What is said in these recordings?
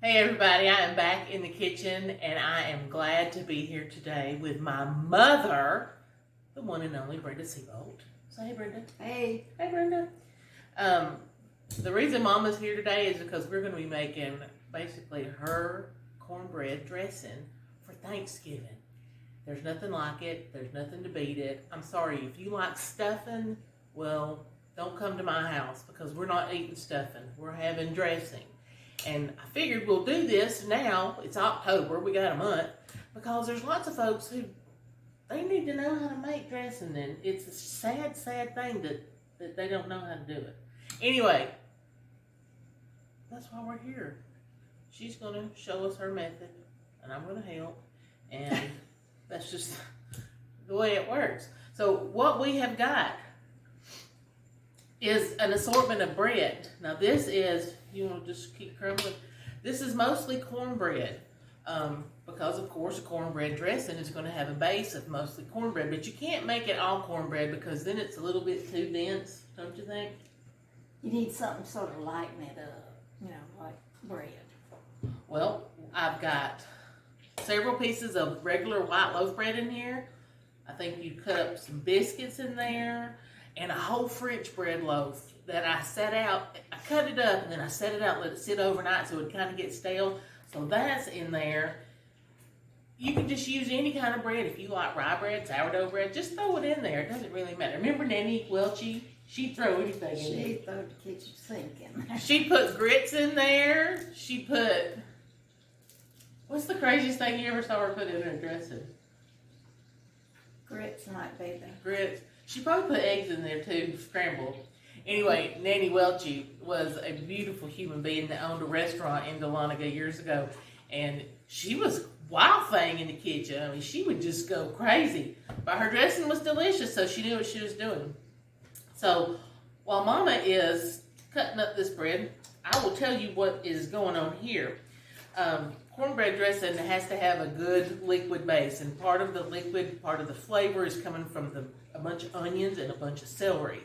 Hey everybody, I am back in the kitchen and I am glad to be here today with my mother, the one and only Brenda Seabolt. Say hey Brenda. Hey. Hey Brenda. The reason Mama's here today is because we're going to be making basically her cornbread dressing for Thanksgiving. There's nothing like it. There's nothing to beat it. I'm sorry, if you like stuffing, well, don't come to my house because we're not eating stuffing. We're having dressing. And I figured we'll do this now. It's October. We got a month. Because there's lots of folks who, they need to know how to make dressing. And it's a sad, sad thing that they don't know how to do it. Anyway, that's why we're here. She's going to show us her method. And I'm going to help. And that's just the way it works. So what we have got is an assortment of bread. Now this is, you want to just keep crumbling, this is mostly cornbread, because of course a cornbread dressing is going to have a base of mostly cornbread, but you can't make it all cornbread because then it's a little bit too dense, don't you think? You need something sort of lighten it up, like bread. Well, I've got several pieces of regular white loaf bread in here. I think you cut up some biscuits in there, and a whole French bread loaf that I set out. I cut it up and then I set it out, let it sit overnight so it kind of gets stale. So that's in there. You can just use any kind of bread. If you like rye bread, sourdough bread, just throw it in there. It doesn't really matter. Remember Nanny Welchie? She'd throw anything in there. She'd throw the kitchen sink in there. She put grits in there. She put, what's the craziest thing you ever saw her put in her dressing? Grits might be there. Grits. She probably put eggs in there too, scrambled. Anyway, Nanny Welchie was a beautiful human being that owned a restaurant in Dahlonega years ago. And she was wild thing in the kitchen. I mean, she would just go crazy. But her dressing was delicious, so she knew what she was doing. So, while Mama is cutting up this bread, I will tell you what is going on here. Cornbread dressing has to have a good liquid base, and part of the liquid, part of the flavor is coming from a bunch of onions and a bunch of celery.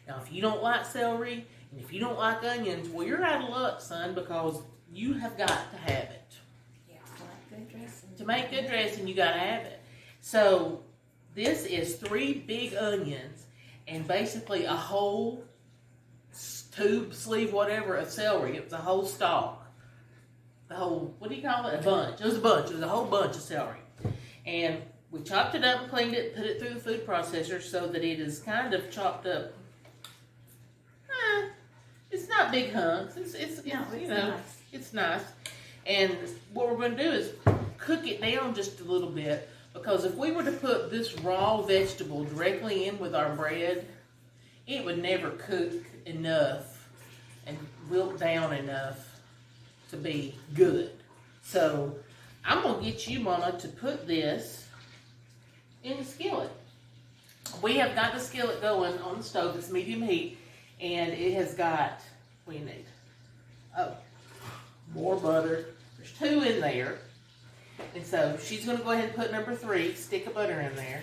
Now, if you don't like celery, and if you don't like onions, well, you're out of luck, son, because you have got to have it. Yeah, to make good dressing. To make good dressing, you got to have it. So, this is 3 big onions, and basically a whole tube, sleeve, whatever, of celery. It was a whole stalk. The whole, what do you call it? A bunch. It was a bunch. It was a whole bunch of celery. And we chopped it up and cleaned it, put it through the food processor so that it is kind of chopped up. It's not big hunks. It's nice. It's nice. And what we're going to do is cook it down just a little bit, because if we were to put this raw vegetable directly in with our bread, it would never cook enough and wilt down enough to be good. So I'm going to get you, Mama, to put this in the skillet. We have got the skillet going on the stove. It's medium heat, and it has got, what do you need? Oh, more butter. There's 2 in there. And so she's going to go ahead and put number 3, stick of butter in there.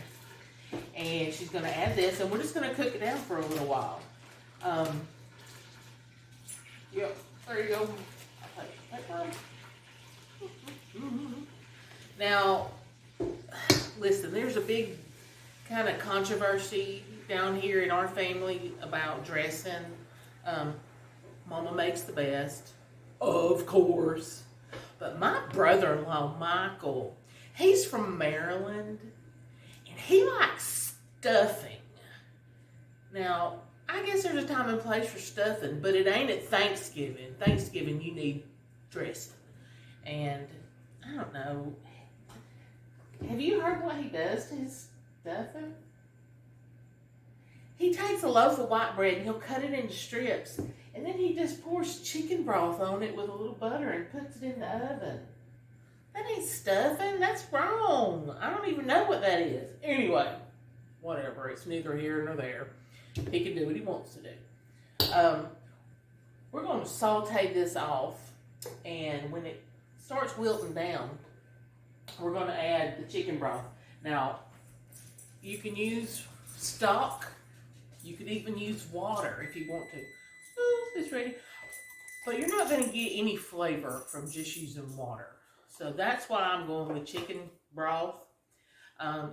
And she's going to add this, and we're just going to cook it down for a little while. Yep, there you go. Now, listen, there's a big kind of controversy down here in our family about dressing. Mama makes the best, of course. But my brother-in-law, Michael, he's from Maryland, and he likes stuffing. Now, I guess there's a time and place for stuffing, but it ain't at Thanksgiving. Thanksgiving, you need dressing. And, I don't know, have you heard what he does to his stuffing? He takes a loaf of white bread and he'll cut it into strips, and then he just pours chicken broth on it with a little butter and puts it in the oven. That ain't stuffing. That's wrong. I don't even know what that is. Anyway, whatever. It's neither here nor there. He can do what he wants to do. We're going to saute this off, and when it starts wilting down, we're going to add the chicken broth. Now, you can use stock. You could even use water if you want to. Oh, it's ready. But you're not going to get any flavor from just using water. So that's why I'm going with chicken broth.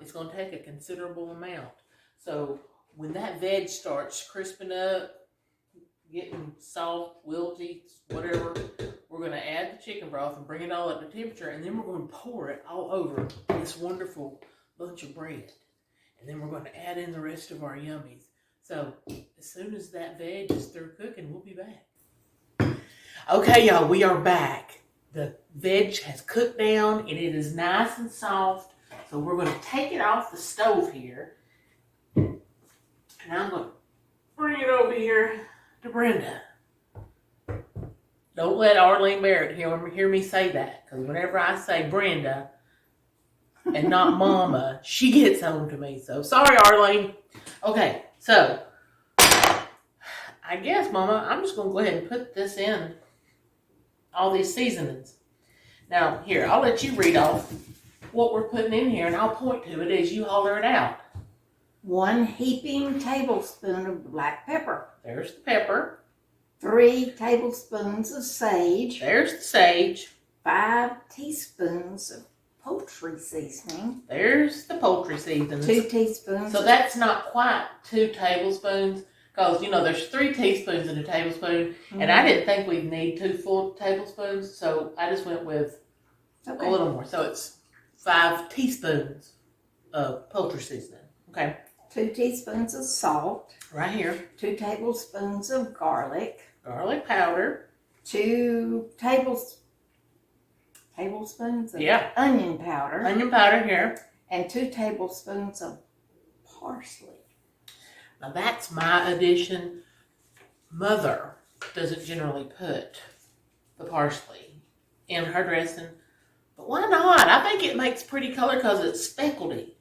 It's going to take a considerable amount. So when that veg starts crisping up, getting soft, wilty, whatever, we're going to add the chicken broth and bring it all up to temperature, and then we're going to pour it all over this wonderful bunch of bread. And then we're going to add in the rest of our yummies. So as soon as that veg is through cooking, we'll be back. Okay, y'all, we are back. The veg has cooked down and it is nice and soft. So we're going to take it off the stove here. And I'm going to bring it over here to Brenda. Don't let Arlene Barrett hear me say that. Because whenever I say Brenda and not Mama, she gets on to me. So sorry, Arlene. Okay, so I guess, Mama, I'm just going to go ahead and put this in all these seasonings. Now, here, I'll let you read off what we're putting in here, and I'll point to it as you holler it out. 1 heaping tablespoon of black pepper. There's the pepper. 3 tablespoons of sage. There's the sage. 5 teaspoons of poultry seasoning. There's the poultry seasonings. 2 teaspoons. So that's not quite 2 tablespoons. Because, there's 3 teaspoons in a tablespoon. And I didn't think we'd need 2 full tablespoons. So I just went with a little more. So it's 5 teaspoons of poultry seasoning. Okay. 2 teaspoons of salt. Right here. 2 tablespoons of garlic. Garlic powder. 2 tablespoons of onion powder. Onion powder here. And 2 tablespoons of parsley. Now that's my addition. Mother doesn't generally put the parsley in her dressing. But why not? I think it makes pretty color because it's speckledy.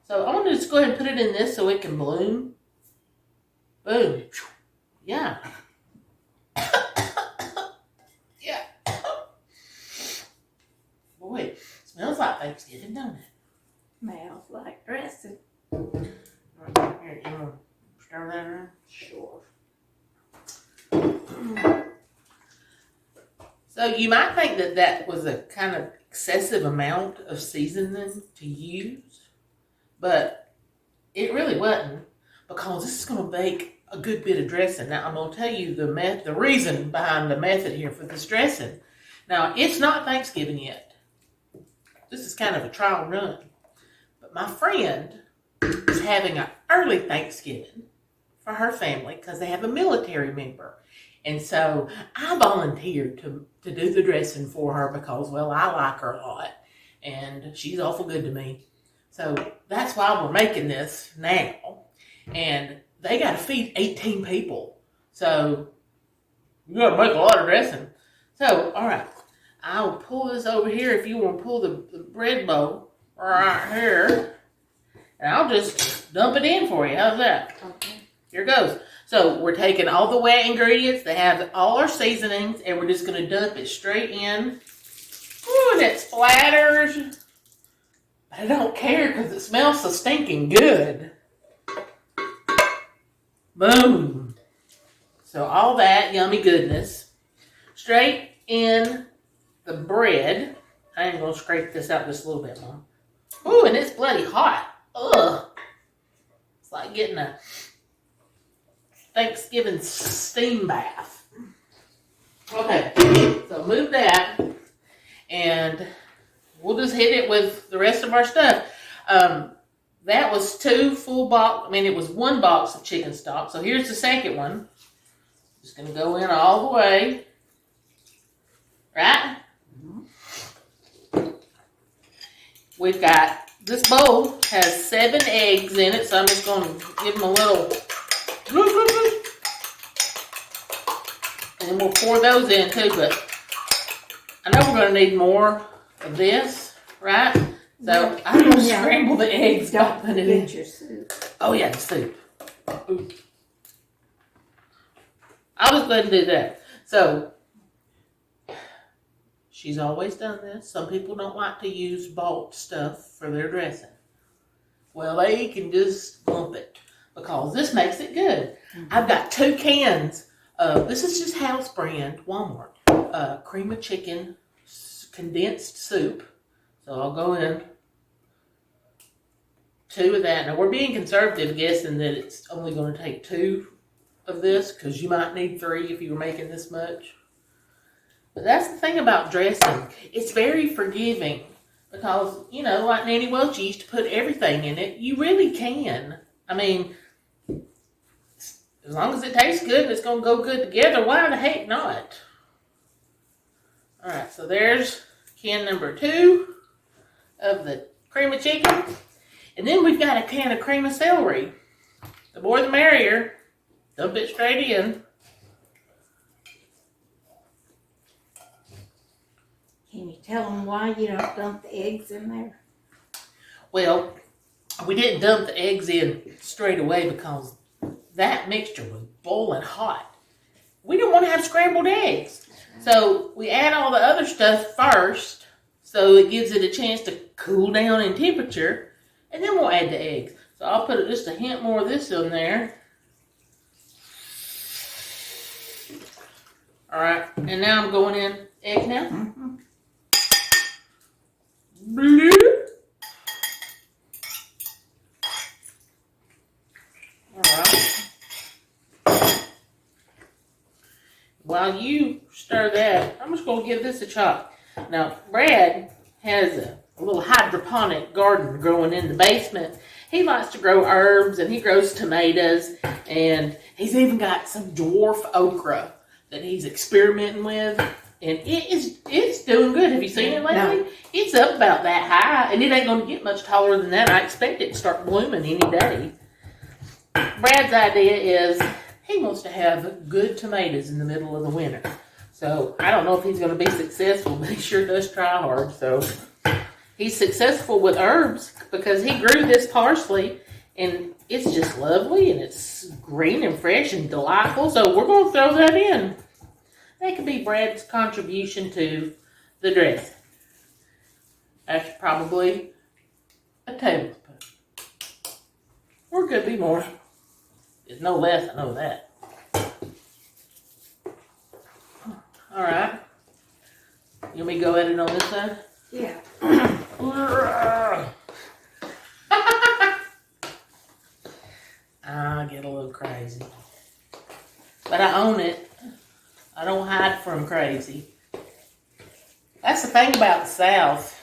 So I'm going to just go ahead and put it in this so it can bloom. Boom. Yeah. Yeah. Boy, it smells like Thanksgiving, don't it? Smells like dressing. Here, you want to stir that around? Sure. So you might think that that was a kind of excessive amount of seasoning to use, but it really wasn't, because this is going to make a good bit of dressing. Now I'm going to tell you the reason behind the method here for this dressing. Now it's not Thanksgiving yet. This is kind of a trial run, but my friend is having an early Thanksgiving for her family because they have a military member. And so I volunteered to do the dressing for her because, well, I like her a lot. And she's awful good to me. So that's why we're making this now. And they got to feed 18 people. So you got to make a lot of dressing. So, all right. I'll pull this over here if you want to pull the bread bowl right here. And I'll just dump it in for you. How's that? Okay. Here goes. So we're taking all the wet ingredients that have all our seasonings, and we're just going to dump it straight in. Ooh, and it splatters. But I don't care because it smells so stinking good. Boom. So all that yummy goodness straight in the bread. I am going to scrape this out just a little bit, Mom. Ooh, and it's bloody hot. Ugh. It's like getting a Thanksgiving steam bath. Okay, so move that, and we'll just hit it with the rest of our stuff. That was 2 full box. It was 1 box of chicken stock. So here's the second one. Just gonna go in all the way, right? We've got this bowl has 7 eggs in it, so I'm just gonna give them a little. And then we'll pour those in too, but I know we're going to need more of this, right? So I'm going to scramble the eggs. Don't forget your soup. Oh yeah, the soup. Ooh. I'll just go ahead and do that. So she's always done this. Some people don't like to use bought stuff for their dressing. Well, they can just lump it because this makes it good. I've got 2 cans This is just house brand, Walmart. Cream of chicken, condensed soup. So I'll go in 2 of that. Now we're being conservative, guessing that it's only going to take 2 of this because you might need 3 if you were making this much. But that's the thing about dressing. It's very forgiving because, you know, like Nanny Welch used to put everything in it. You really can. I mean, as long as it tastes good and it's going to go good together, why the heck not? All right, so there's can number 2 of the cream of chicken. And then we've got a can of cream of celery. The more the merrier. Dump it straight in. Can you tell them why you don't dump the eggs in there? Well, we didn't dump the eggs in straight away because that mixture was boiling hot. We didn't want to have scrambled eggs. So we add all the other stuff first so it gives it a chance to cool down in temperature, and then we'll add the eggs. So I'll put just a hint more of this in there. All right, and now I'm going in egg now. Mm-hmm. Bloop. All right. While you stir that, I'm just going to give this a chop. Now, Brad has a little hydroponic garden growing in the basement. He likes to grow herbs, and he grows tomatoes, and he's even got some dwarf okra that he's experimenting with, and it's doing good. Have you seen it lately? No. It's up about that high, and it ain't going to get much taller than that. I expect it to start blooming any day. Brad's idea is he wants to have good tomatoes in the middle of the winter. So I don't know if he's going to be successful, but he sure does try hard. So he's successful with herbs because he grew this parsley, and it's just lovely, and it's green and fresh and delightful. So we're going to throw that in. That could be Brad's contribution to the dressing. That's probably a tablespoon. Or it could be more. It's no less, I know that. All right. You want me to go at it on this side? Yeah. I get a little crazy. But I own it. I don't hide from crazy. That's the thing about the South.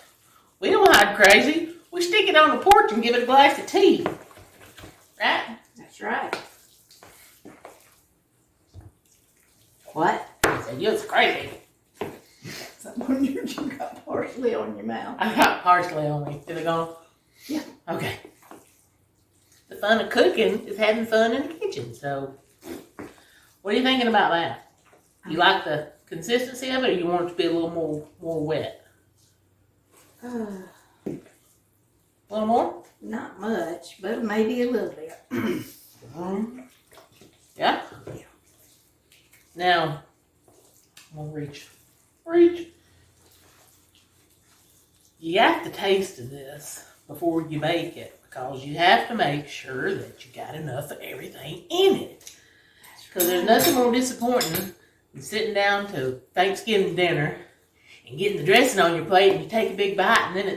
We don't hide crazy. We stick it on the porch and give it a glass of tea. Right? That's right. What? I said, you're crazy. Someone you got parsley on your mouth. I got parsley on me. Is it gone? Yeah. Okay. The fun of cooking is having fun in the kitchen. So, what are you thinking about that? You like the consistency of it, or you want it to be a little more wet? A little more? Not much, but maybe a little bit. Yeah? Now, I'm going to reach. You have to taste of this before you make it, because you have to make sure that you got enough of everything in it. Because there's nothing more disappointing than sitting down to Thanksgiving dinner and getting the dressing on your plate, and you take a big bite, and then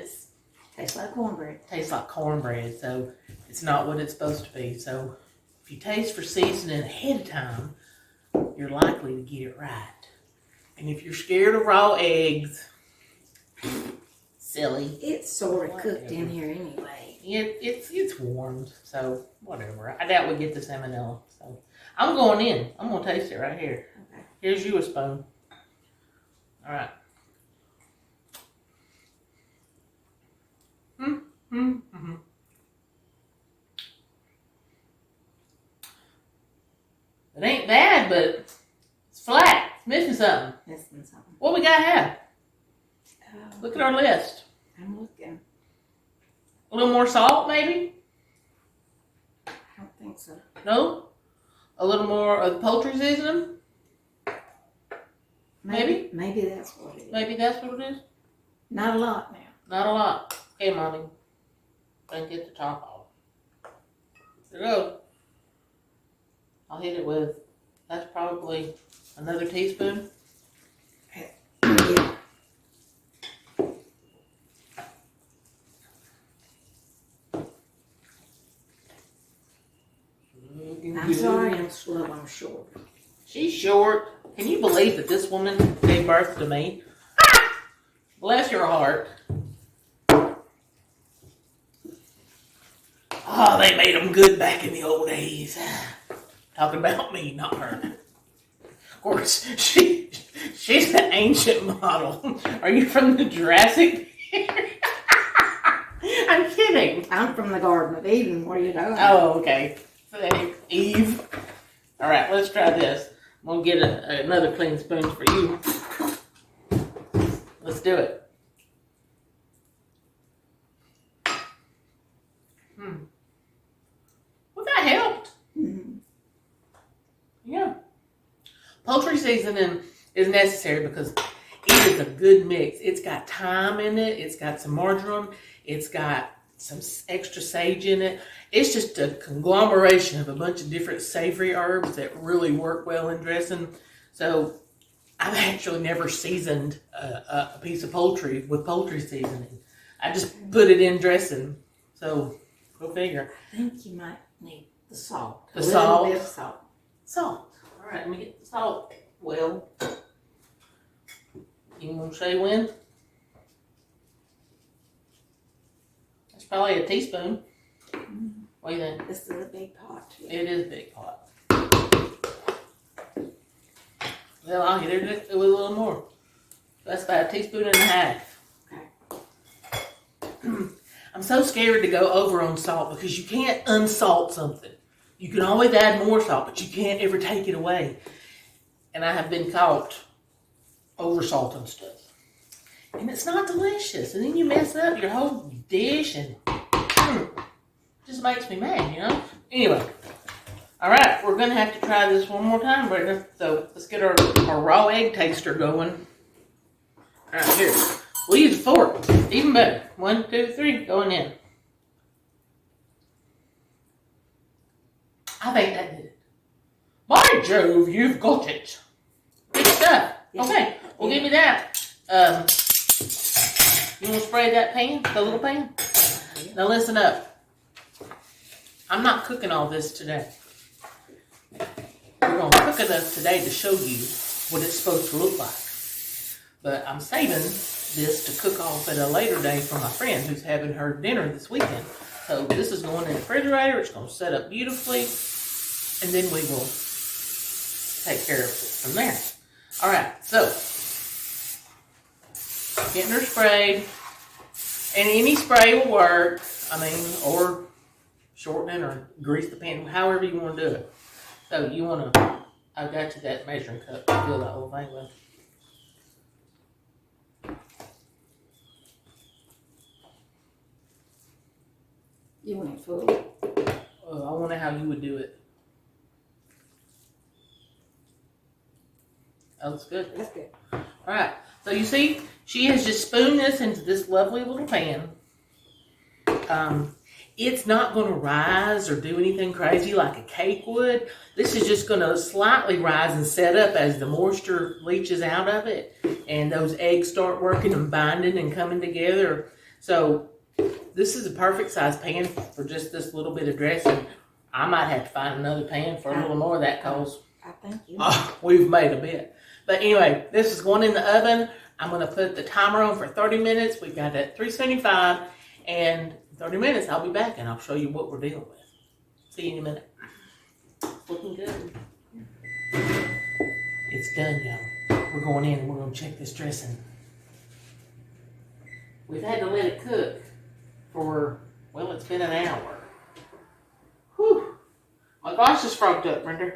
Tastes like cornbread. tastes like cornbread. So it's not what it's supposed to be. So if you taste for seasoning ahead of time, you're likely to get it right. And if you're scared of raw eggs, silly. It's sort of cooked in here anyway. It's warmed, so whatever. I doubt we get the salmonella. So I'm going in. I'm gonna taste it right here. Okay. Here's you a spoon. All right. Mm-hmm. It ain't bad, but it's flat. It's missing something. Missing something. What we gotta have? Look at our list. I'm looking. A little more salt, maybe? I don't think so. No? A little more of the poultry seasoning? Maybe? Maybe that's what it is. Maybe that's what it is? Not a lot now. Not a lot. Okay, Mommy. Then get the top off. There you go. I'll hit it with That's probably another teaspoon. Yeah. I'm sorry I'm slow, I'm short. She's short. Can you believe that this woman gave birth to me? Bless your heart. Oh, they made them good back in the old days. Talking about me, not her. Of course, she's an ancient model. Are you from the Jurassic period? I'm kidding. I'm from the Garden of Eden, what are you doing? Oh, okay. Eve. All right, let's try this. I'm going to get another clean spoon for you. Let's do it. Well, that helped. Mm-hmm. Yeah. Poultry seasoning is necessary because it is a good mix. It's got thyme in it. It's got some marjoram. It's got some extra sage in it. It's just a conglomeration of a bunch of different savory herbs that really work well in dressing. So I've actually never seasoned a piece of poultry with poultry seasoning. I just put it in dressing. So go figure. I think you might need the salt. The salt? A little bit of salt. Salt. All right, let me get the salt. Well, you want to say when? That's probably a teaspoon. What do you think? This is a big pot. It is a big pot. Well, I'll hit it with a little more. That's about a teaspoon and a half. Okay. I'm so scared to go over on salt because you can't unsalt something. You can always add more salt, but you can't ever take it away. And I have been caught over salting stuff. And it's not delicious. And then you mess up your whole dish and just makes me mad, you know? Anyway. All right, we're going to have to try this one more time, Brenda. So let's get our raw egg taster going. All right, here. We'll use a fork. Even better. 1, 2, 3, going in. I think that did it. By Jove, you've got it. Good stuff. Okay, well, give me that. You want to spray that pan, the little pan? Now listen up. I'm not cooking all this today. We're going to cook enough today to show you what it's supposed to look like. But I'm saving this to cook off at a later day for my friend who's having her dinner this weekend. So this is going in the refrigerator. It's going to set up beautifully. And then we will take care of it from there. All right, so getting her sprayed. And any spray will work. I mean, or shorten it or grease the pan, however you want to do it. So you want to, I've got you that measuring cup to fill that whole thing with. You want it full? I wonder how you would do it. That looks good. That's good. All right. So you see, she has just spooned this into this lovely little pan. It's not going to rise or do anything crazy like a cake would. This is just going to slightly rise and set up as the moisture leaches out of it and those eggs start working and binding and coming together. So this is a perfect size pan for just this little bit of dressing. I might have to find another pan for a little more of that because we've made a bit. But anyway, this is going in the oven. I'm going to put the timer on for 30 minutes. We've got it at 375 and 30 minutes, I'll be back and I'll show you what we're dealing with. See you in a minute. Looking good. It's done, y'all. We're going in and we're going to check this dressing. We've had to let it cook for, well, it's been an hour. Whew. My gosh, is frogged up, Brenda.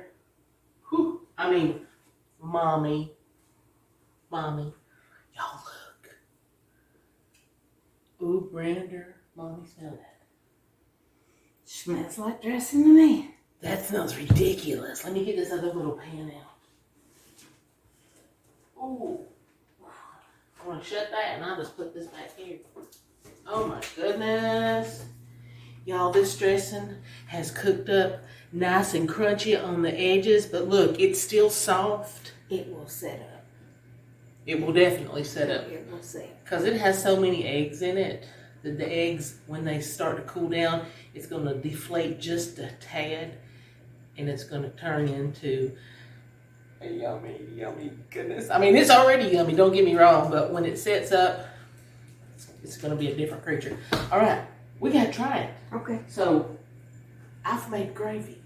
Whew. I mean, Mommy. Y'all look. Ooh, Brenda. Mommy, smell that. Smells like dressing to me. That smells ridiculous. Let me get this other little pan out. Ooh. I'm going to shut that and I'll just put this back here. Oh my goodness. Y'all, this dressing has cooked up nice and crunchy on the edges, but look, it's still soft. It will set up. It will definitely set up. It will set. Because it has so many eggs in it that the eggs, when they start to cool down, it's going to deflate just a tad, and it's going to turn into a yummy, yummy goodness. I mean, it's already yummy, don't get me wrong, but when it sets up, it's going to be a different creature. All right, we got to try it. Okay. So, I've made gravy.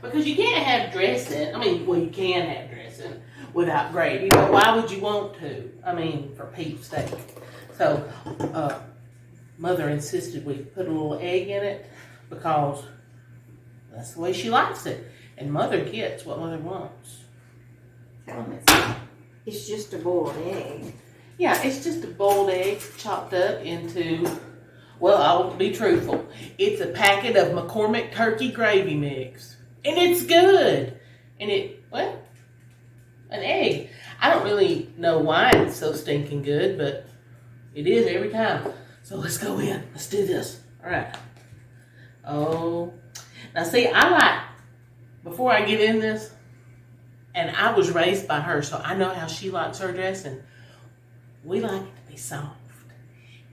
Because you can't have dressing. I mean, well, you can have dressing without gravy, but why would you want to? I mean, for Pete's sake. So, Mother insisted we put a little egg in it because that's the way she likes it. And Mother gets what Mother wants. Tell them it's just a boiled egg. Yeah, it's just a boiled egg chopped up into, well, I'll be truthful. It's a packet of McCormick turkey gravy mix. And it's good. And an egg. I don't really know why it's so stinking good, but it is every time. So let's go in. Let's do this. All right. Oh. Now see, before I get in this, and I was raised by her, so I know how she likes her dressing. We like it to be soft.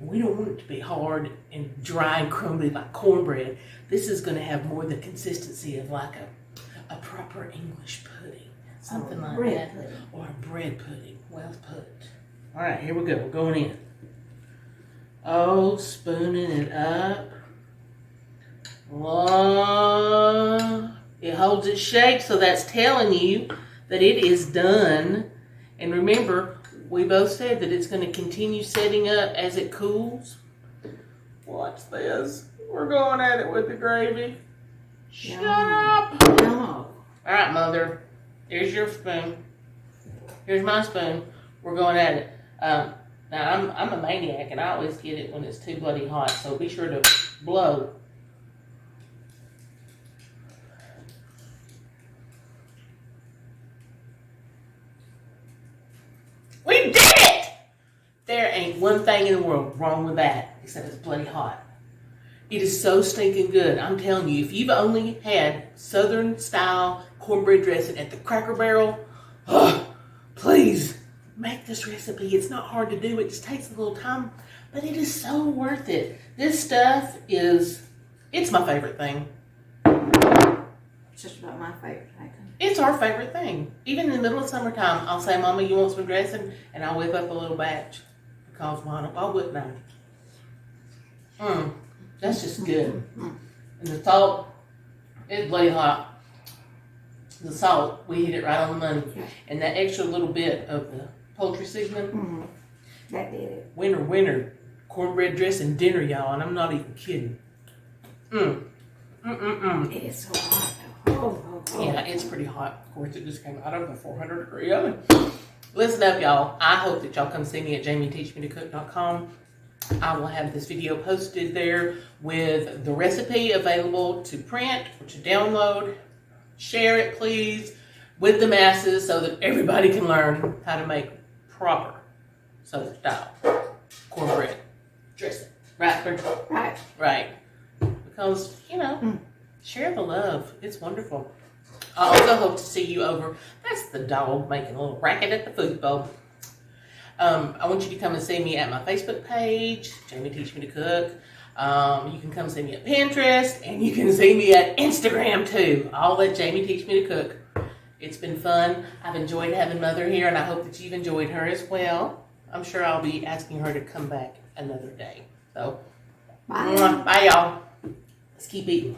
We don't want it to be hard and dry and crumbly like cornbread. This is going to have more the consistency of like a proper English pudding. Something like that. Pudding. Or a bread pudding. Well put. All right, here we go. We're going in. Oh, spooning it up. Oh, it holds its shape, so that's telling you that it is done. And remember, we both said that it's going to continue setting up as it cools. Watch this. We're going at it with the gravy. Shut up. No. All right, Mother. Here's your spoon. Here's my spoon. We're going at it. Now, I'm a maniac, and I always get it when it's too bloody hot, so be sure to blow. We did it! There ain't one thing in the world wrong with that, except it's bloody hot. It is so stinking good. I'm telling you, if you've only had Southern-style cornbread dressing at the Cracker Barrel, please make this recipe. It's not hard to do. It just takes a little time, but it is so worth it. This stuff it's my favorite thing. It's just about my favorite thing. It's our favorite thing. Even in the middle of summertime, I'll say, Mama, you want some dressing? And I'll whip up a little batch. Because why wouldn't I? That's just good. And the salt, it's bloody hot. The salt, we hit it right on the money. And that extra little bit of the poultry seasoning. That did it. Winter, cornbread dressing dinner, y'all. And I'm not even kidding. It is so hot. Oh. Yeah, it's pretty hot. Of course, it just came out of the 400-degree oven. Listen up, y'all. I hope that y'all come see me at jamieteachmetocook.com. I will have this video posted there with the recipe available to print or to download. Share it, please, with the masses so that everybody can learn how to make proper Southern style cornbread dressing. Right, Brent? Right. Because, share the love. It's wonderful. I also hope to see you over. That's the dog making a little racket at the food bowl. I want you to come and see me at my Facebook page, Jamie Teach Me to Cook. You can come see me at Pinterest, and you can see me at Instagram too. All at Jamie Teach Me to Cook. It's been fun. I've enjoyed having Mother here, and I hope that you've enjoyed her as well. I'm sure I'll be asking her to come back another day. So, bye y'all. Let's keep eating.